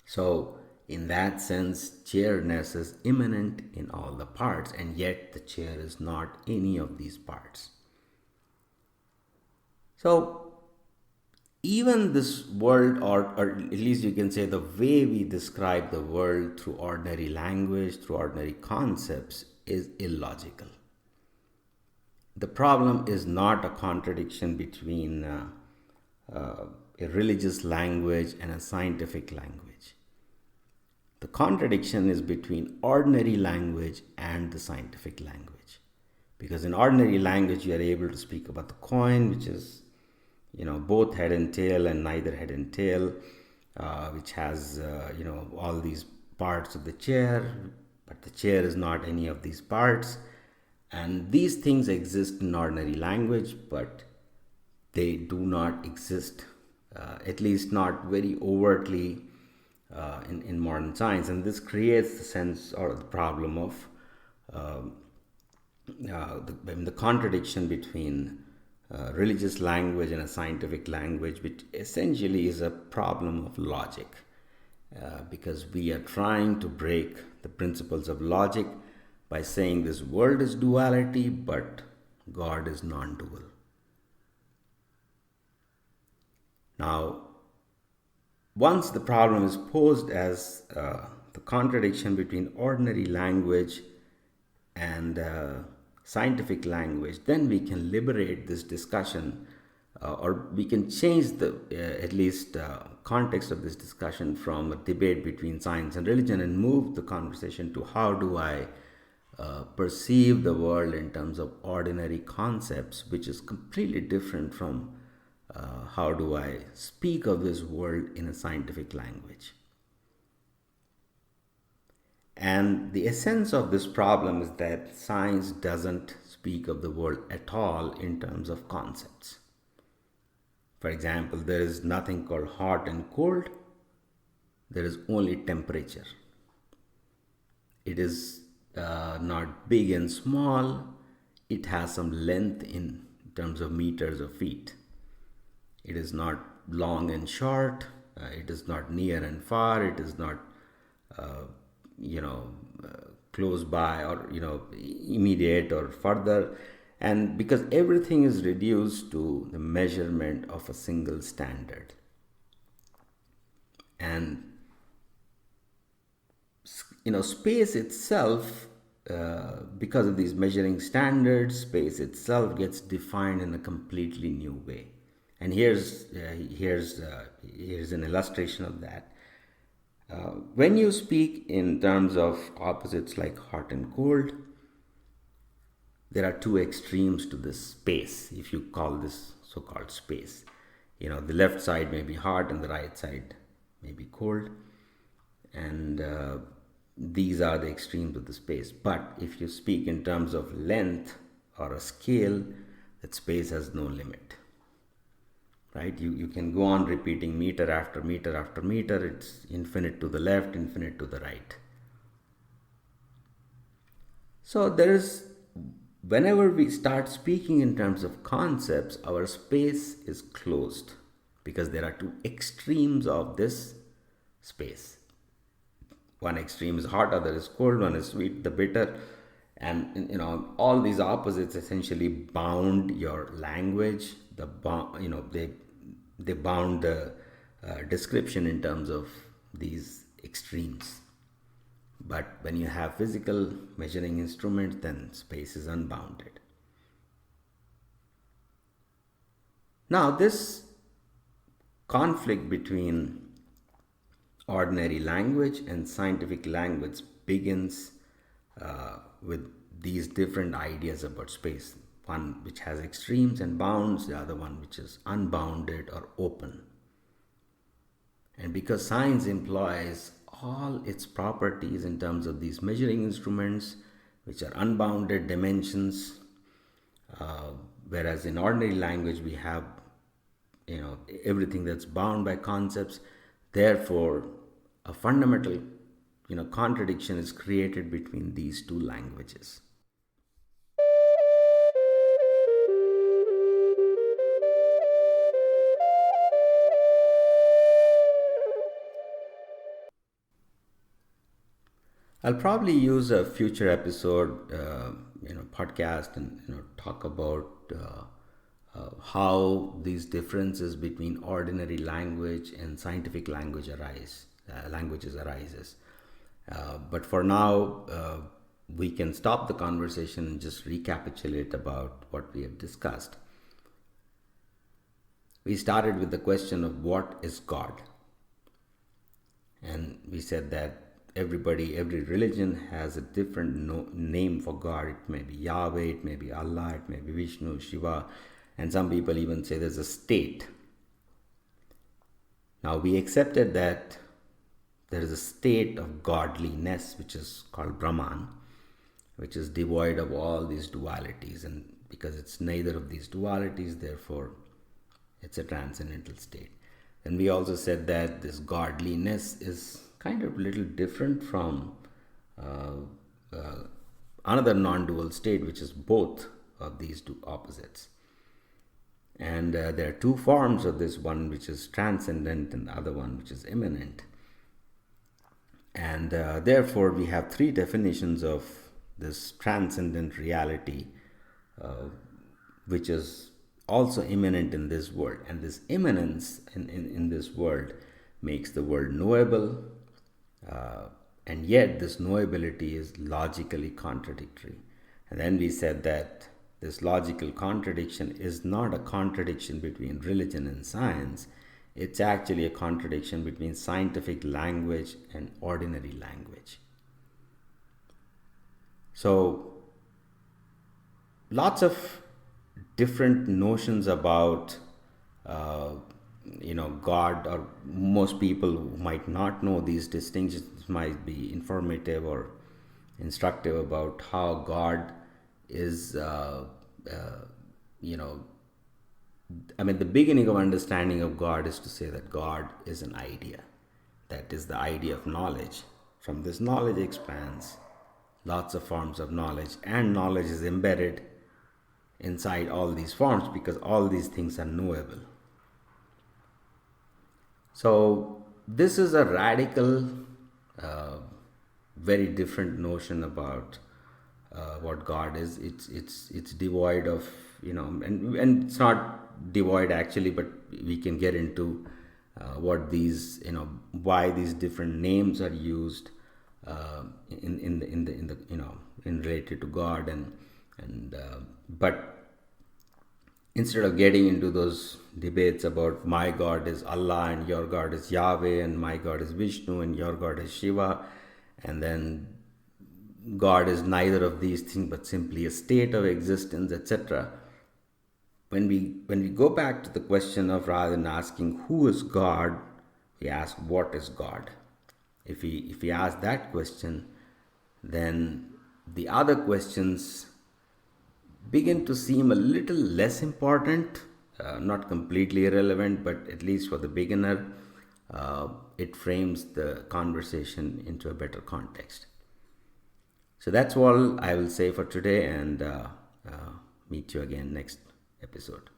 [SPEAKER 1] So in that sense, chairness is immanent in all the parts, and yet the chair is not any of these parts. So even this world, or at least you can say the way we describe the world through ordinary language, through ordinary concepts, is illogical. The problem is not a contradiction between a religious language and a scientific language. The contradiction is between ordinary language and the scientific language. Because in ordinary language, you are able to speak about the coin, which is, both head and tail and neither head and tail, which has, all these parts of the chair, but the chair is not any of these parts. And these things exist in ordinary language, but they do not exist, at least not very overtly, in modern science. And this creates the sense or the problem of the contradiction between religious language and a scientific language, which essentially is a problem of logic, because we are trying to break the principles of logic by saying this world is duality, but God is non-dual. Now, once the problem is posed as the contradiction between ordinary language and scientific language, then we can liberate this discussion, or we can change the at least context of this discussion from a debate between science and religion and move the conversation to how do I perceive the world in terms of ordinary concepts, which is completely different from how do I speak of this world in a scientific language. And the essence of this problem is that science doesn't speak of the world at all in terms of concepts. For example, there is nothing called hot and cold. there is only temperature. It is not big and small. It has some length in terms of meters or feet. It is not long and short. It is not near and far. It is not, uh, close by or, immediate or further. And because everything is reduced to the measurement of a single standard. And space itself, because of these measuring standards, space itself gets defined in a completely new way. And here's an illustration of that. When you speak in terms of opposites like hot and cold, there are two extremes to this space, if you call this so-called space. The left side may be hot and the right side may be cold. And these are the extremes of the space. But if you speak in terms of length or a scale, that space has no limit. Right? You can go on repeating meter after meter after meter. It's infinite to the left, infinite to the right. So whenever we start speaking in terms of concepts, our space is closed because there are two extremes of this space. One extreme is hot, other is cold, one is sweet, the bitter. And all these opposites essentially bound your language. They bound the description in terms of these extremes. But when you have physical measuring instruments, then space is unbounded. Now, this conflict between ordinary language and scientific language begins with these different ideas about space. One which has extremes and bounds, the other one which is unbounded or open. And because science employs all its properties in terms of these measuring instruments, which are unbounded dimensions, whereas in ordinary language we have everything that's bound by concepts. Therefore, a fundamental contradiction is created between these two languages. I'll probably use a future episode, podcast, and talk about how these differences between ordinary language and scientific languages arises. But for now, we can stop the conversation and just recapitulate about what we have discussed. We started with the question of what is God, and we said that every religion has a different name for God. It may be Yahweh, it may be Allah, it may be Vishnu, Shiva, and some people even say there's a state. Now, we accepted that there is a state of godliness which is called Brahman, which is devoid of all these dualities, and because it's neither of these dualities, therefore it's a transcendental state. And we also said that this godliness is kind of a little different from another non-dual state, which is both of these two opposites. And there are two forms of this, one which is transcendent and the other one which is imminent. And therefore we have three definitions of this transcendent reality, which is also imminent in this world. And this imminence in this world makes the world knowable, and yet this knowability is logically contradictory. And then we said that this logical contradiction is not a contradiction between religion and science. It's actually a contradiction between scientific language and ordinary language. So, lots of different notions about God, or most people who might not know these distinctions might be informative or instructive about how God is, the beginning of understanding of God is to say that God is an idea. that is the idea of knowledge. From this, knowledge expands lots of forms of knowledge, and knowledge is embedded inside all these forms because all these things are knowable. So this is a radical, very different notion about what God is. It's devoid of, and it's not devoid actually, but we can get into what these, why these different names are used in related to God, but instead of getting into those debates about my God is Allah and your God is Yahweh and my God is Vishnu and your God is Shiva, and then God is neither of these things but simply a state of existence, etc. When we go back to the question of, rather than asking who is God, we ask what is God. If we ask that question, then the other questions begin to seem a little less important, not completely irrelevant, but at least for the beginner, it frames the conversation into a better context. So that's all I will say for today, and meet you again next episode.